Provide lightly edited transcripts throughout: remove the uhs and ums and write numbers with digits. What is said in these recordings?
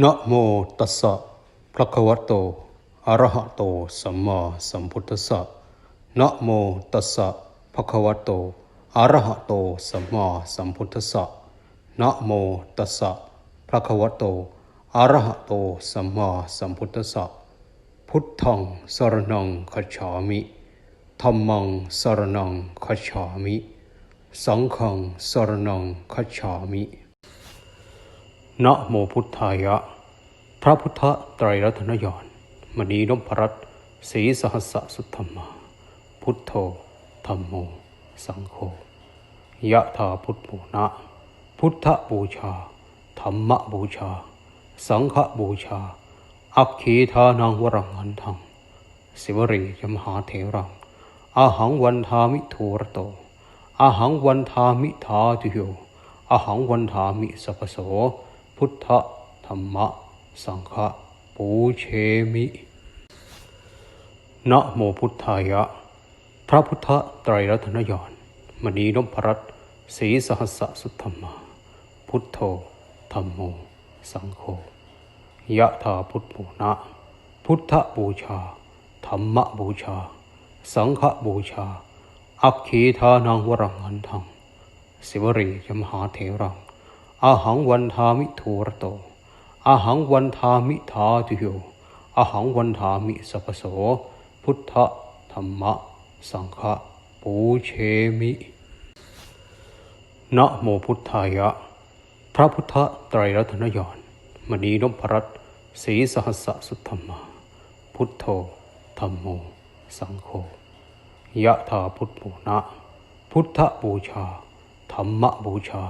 นะโมตัสสะภะคะวะโตอะระหะโตสัมมาสัมพุทธัสสะนะโมตัสสะภะคะวะโตอะระหะโตสัมมาสัมพุทธัสสะนะโมตัสสะภะคะวะโตอะระหะโตสัมมาสัมพุทธัสสะพุทธังสรณังคัจฉามิธัมมังสรณังคัจฉามิสังฆังสรณังคัจฉามินะโมพุทธายะพระพุทธไตรรัตนญาณมณีนพรัตน์ศรีสหัสสะสุธรรมาพุทโธธัมโมสังโฆยะถาพุทโธนะพุทธบูชาธัมมบูชาสังฆบูชาอัคคีทานังวรังหันทังสิวรียมหาเถรังอาหังวันทามิโทรโตอาหังวันทามิธาตุโยอาหังวันทามิสัพโสพุทธธัมมะสังฆะปูเชมินะโมพุทธายะพระพุทธไตรรัตนญาณมณีนพรัตน์ศรีสหัสสะสุธรรมาพุทโธธัมโมสังโฆยะถาพุทโธนะพุทธบูชาธัมมบูชาสังฆบูชาอัคคีทานังวรังหันทังสิวรียมหาเถรังอาหังวันทามิโทรโตอาหังวันทามิธาตุโยอาหังวันทามิสัพโสพุทธธัมมะสังฆะปูเชมินะโมพุทธายะพระพุทธไตรรัตนญาณมณีนพรัตน์ศรีสหัสสะสุธรรมาพุทโธธัมโมสังโฆยะถาพุทโธนะพุทธบูชาธัมมบูชา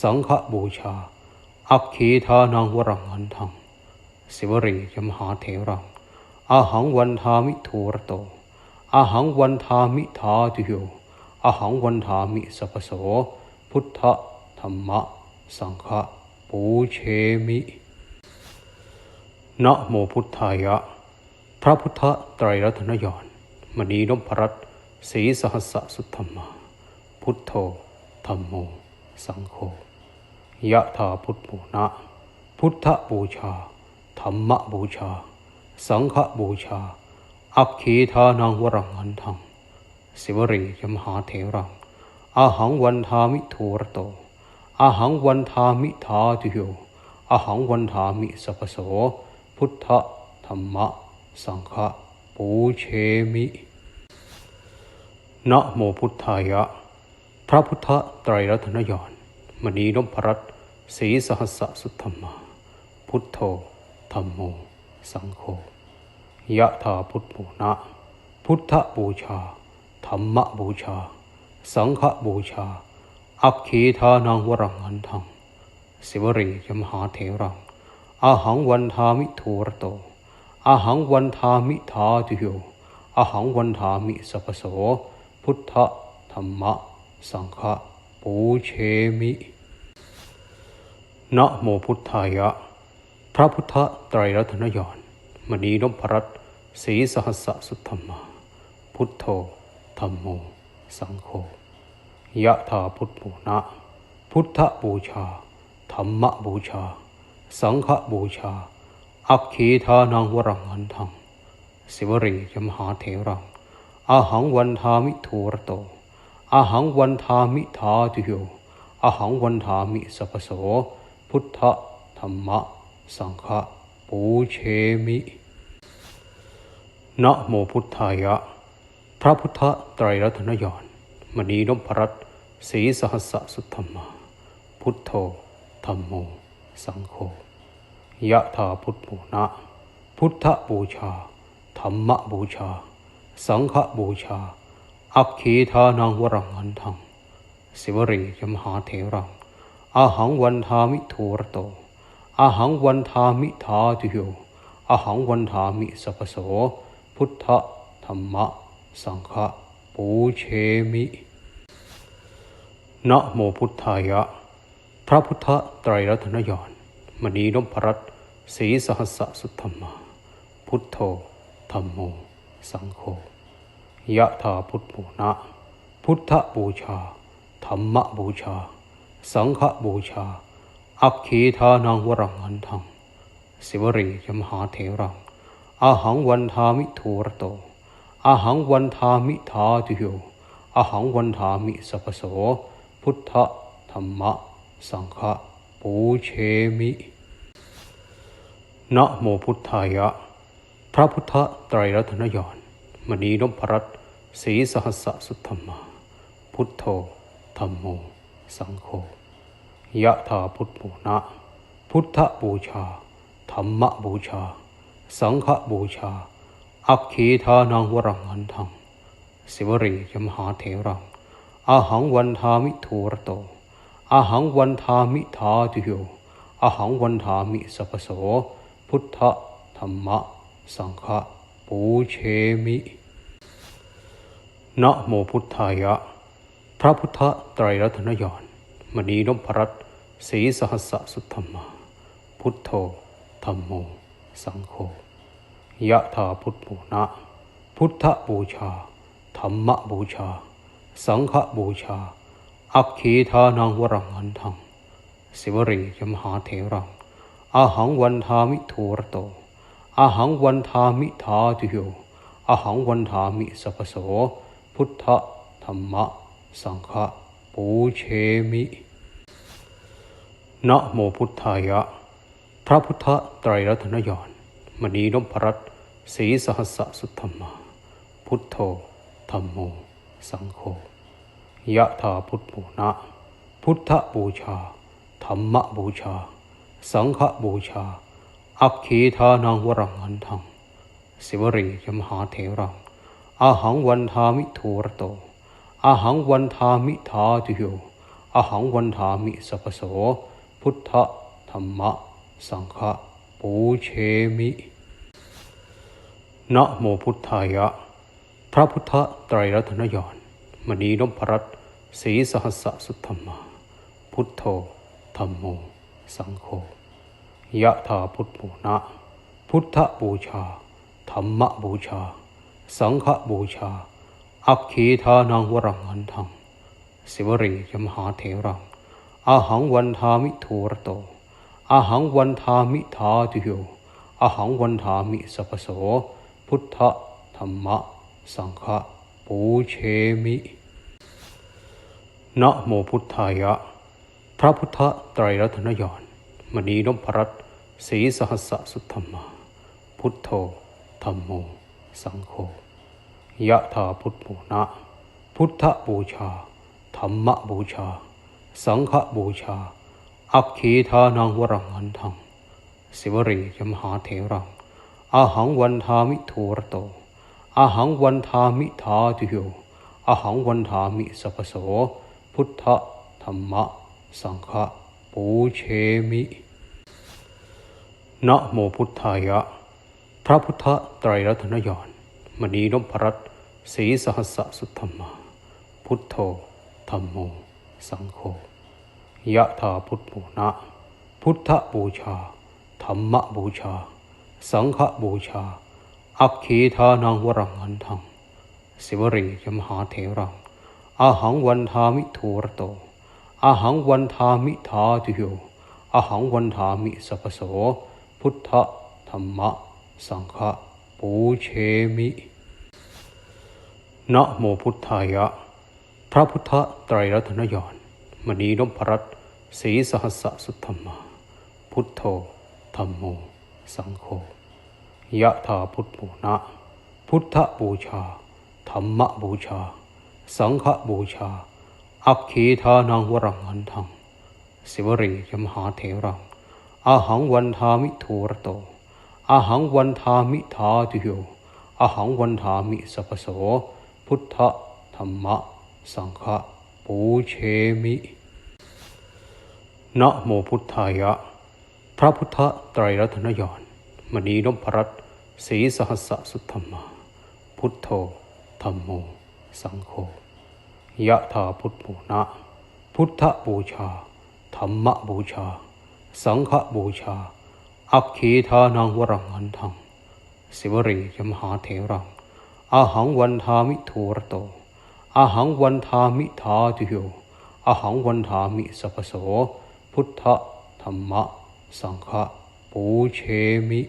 สังฆบูชาอัคคีทานังวรังหันทังสิวรียมหาเถรังอาหังวันทามิโทรโตอาหังวันทามิธาตุโยอาหังวันทามิสัพโสพุทธธัมมะสังฆะปูเชมินะโมพุทธายะพระพุทธไตรรัตนญาณมณีนพรัตน์ศรีสหัสสะสุธรรมาพุทโธธัมโมสังโฆยะถาพุทโธนะพุทธบูชาธัมมบูชาสังฆบูชาอัคคีทานังวรังหันทังสิวรียมหาเถรังอาหังวันทามิโทรโตอาหังวันทามิธาตุโยอาหังวันทามิสัพโสพุทธธัมมะสังฆะปูเชมินะโมพุทธายะพระพุทธไตรรัตนญาณมณีนพรัตน์ศรีสหัสสะสุธรรมาพุทโธธัมโมสังโฆยะถาพุทโธนะพุทธบูชาธัมมบูชาสังฆบูชาอัคคีทานังวรังหันทังสิวรียมหาเถรังอาหังวันทามิโทรโตอาหังวันทามิธาตุโยอาหังวันทามิสัพโสพุทธธัมมะสังฆะปูเชมินะโมพุทธายะพระพุทธไตรรัตนญาณมณีนพรัตน์ศรีสหัสสะสุธรรมาพุทโธธัมโมสังโฆยะถาพุทโธนะพุทธบูชาธัมมบูชาสังฆบูชาอัคคีทานังวรังหันทังสิวรียมหาเถรังอาหังวันทามิโทรโตอาหังวันทามิธาตุโยอาหังวันทามิสัพโสพุทธธัมมะสังฆะปูเชมินะโมพุทธายะพระพุทธไตรรัตนญาณมณีนพรัตน์ศรีสหัสสะสุธรรมาพุทโธธัมโมสังโฆยะถาพุทโธนะพุทธบูชาธัมมบูชาสังฆบูชาอัคคีทานังวรังหันทังสิวรียมหาเถรังอาหังวันทามิโทรโตอาหังวันทามิธาตุโยอาหังวันทามิสัพโสพุทธธัมมะสังฆะปูเชมินะโมพุทธายะพระพุทธไตรรัตนญาณมณีนพรัตน์ศรีสหัสสะสุธรรมาพุทโธธัมโมสังโฆยะถาพุทโธนะพุทธบูชาธัมมบูชาสังฆบูชาอัคคีทานังวรังหันทัง สิวรียมหาเถรังอาหังวันทามิทูรโตอาหังวันทามิธาตุโยอาหังวันทามิสัพพโสพุทธธรรมสังฆปูเชมินะโมพุทธายะพระพุทธไตรรัตนญาณมณีนพรัตน์ศรีสหัสสุทธัมมาพุทโธธัมโมสังโฆยะถาพุทโธนะพุทธบูชาธรรมบูชาสังฆบูชาอัคคีทานังวรังหันทังสิวรียมหาเถรังอาหังวันทามิทูรโตอาหังวันทามิธาตุโยอาหังวันทามิสัพพโสพุทธธรรมสังฆปูเชมินะโมพุทธายะพระพุทธไตรรัตนญาณมณีนพรัตน์ศรีสหัสสุทธัมมาพุทโธธัมโมสังโฆยะถาพุทโธนะพุทธบูชาธรรมบูชาสังฆบูชาอัคคีทานังวรังหันทังสิวรียมหาเถรังอาหังวันทามิทูรโตอาหังวันทามิธาตุโยอาหังวันทามิสัพพโสพุทธธรรมสังฆปูเชมินะโมพุทธายะพระพุทธไตรรัตนญาณมณีนพรัตน์ศรีสหัสสุทธัมมาพุทโธธัมโมสังโฆยะถาพุทโธนะพุทธบูชาธรรมบูชาสังฆบูชาอัคคีทานังวรังหันทังสิวรียมหาเถรังอาหังวันทามิทูรโตอาหังวันทามิธาตุโยอาหังวันทามิสัพพโสพุทธธรรมสังฆปูเชมินะโมพุทธายะพระพุทธไตรรัตนญาณมณีนพรัตน์ศรีสหัสสุทธัมมาพุทโธธัมโมสังโฆยะถาพุทโธนะพุทธบูชาธรรมบูชาสังฆบูชาอัคคีทานังวรังหันทังสิวรียมหาเถรังอาหังวันทามิทูรโตอาหังวันทามิธาตุโยอาหังวันทามิสัพพโสพุทธธรรมสังฆปูเชมินะโมพุทธายะพระพุทธไตรรัตนญาณมณีนพรัตน์ศรีสหัสสุทธัมมาพุทโธธัมโมสังโฆยะถาพุทโธนะพุทธบูชาธรรมบูชาสังฆบูชาอัคคีทานังวรังหันทังสิวรียมหาเถรังอาหังวันทามิทูรโตอาหังวันทามิธาตุโยอาหังวันทามิสัพพโสพุทธธรรมสังฆปูเชมินะโมพุทธายะพระพุทธไตรรัตนญาณมณีนพรัตน์ศรีสหัสสุทธัมมาพุทโธธัมโมสังโฆยะถาพุทโธนะพุทธบูชาธรรมบูชาสังฆบูชาอัคคีทานังวรังหันทังสิวรียมหาเถรังอาหังวันทามิทูรโตอาหังวันทามิธาตุโยอาหังวันทามิสัพพโสพุทธธรรมสังฆปูเชมินะโมพุทธายะพระพุทธไตรรัตนญาณมณีนพรัตน์ศรีสหัสสุทธัมมาพุทโธธัมโมสังโฆยะถาพุทโธนะพุทธบูชาธรรมบูชาสังฆบูชาอัคคีทานังวรังหันทังสิวรียมหาเถรังอาหังวันทามิทูรโตอาหังวันทามิธาตุโยอาหังวันทามิสัพพโสพุทธธรรมสังฆปูเชมินะโมพุทธายะพระพุทธไตรรัตนญาณมณีนพรัตน์ศรีสหัสสุทธัมมาพุทโธธัมโมสังโฆยะถาพุทโธนะพุทธบูชาธรรมบูชาสังฆบูชาอัคคีทานังวรังหันทังสิวรียมหาเถรังอาหังวันทามิทูรโตอาหังวันทามิธาตุโยอาหังวันทามิสัพพโสพุทธธรรมสังฆปู ปูเชมิ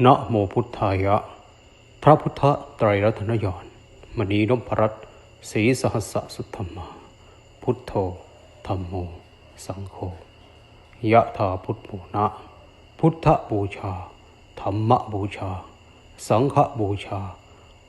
นะโมพุทธายะพระพุทธไตรรัตนญาณมณีนพรัตน์ศรีสหัสสะสุธรรมาพุทโธธัมโมสังโฆยะถาพุทโธนะพุทธบูชาธรรมบูชาสังฆบูชา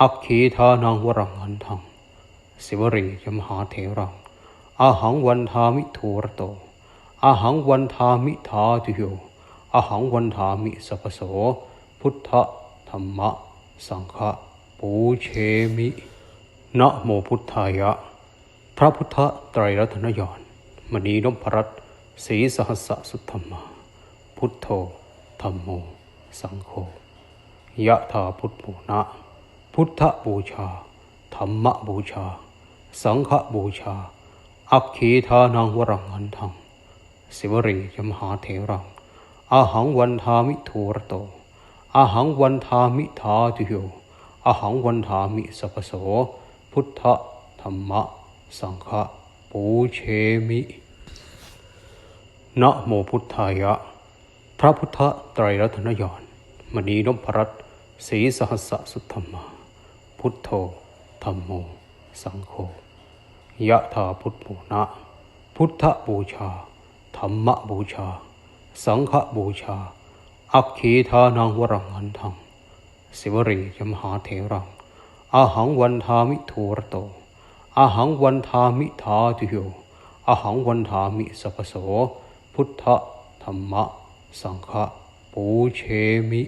อัคคีทานังวรังหันทังสิวรียมหาเถรังอาหังวันทามิโทรโตอาหังวันทามิทาตุโยอาหังวันทามิสัพโสพุทธธัมมะสังฆปูเชมินะโมพุทธายะพระพุทธไตรรัตนญาณมณีนพรัตน์ศรีสหัสสะสุธรรมาพุทโธธัมโมสังโฆยะถาพุทโธนะพุทธบูชาธรรมบูชาสังฆบูชาอัคคีทานังวรังหันทังสิวรียมหาเถรังอาหังวันทามิโทรโตอาหังวันทามิทาตุโยอาหังวันทามิสัพโสพุทธธัมมะสังฆปูเชมินะโมพุทธายะพระพุทธไตรรัตนญาณมณีนพรัตน์ศรีสหัสสะสุธรรมาพุทโธธัมโมสังโฆยะถาพุทโธนะพุทธบูชาธรรมบูชาสังฆบูชาอัคคีทานังวรังหันทังสิวรียมหาเถรังอาหังวันทามิโทรโตอาหังวันทามิทาตุโยอาหังวันทามิสัพโสพุทธธัมมะสังฆปูเชมิ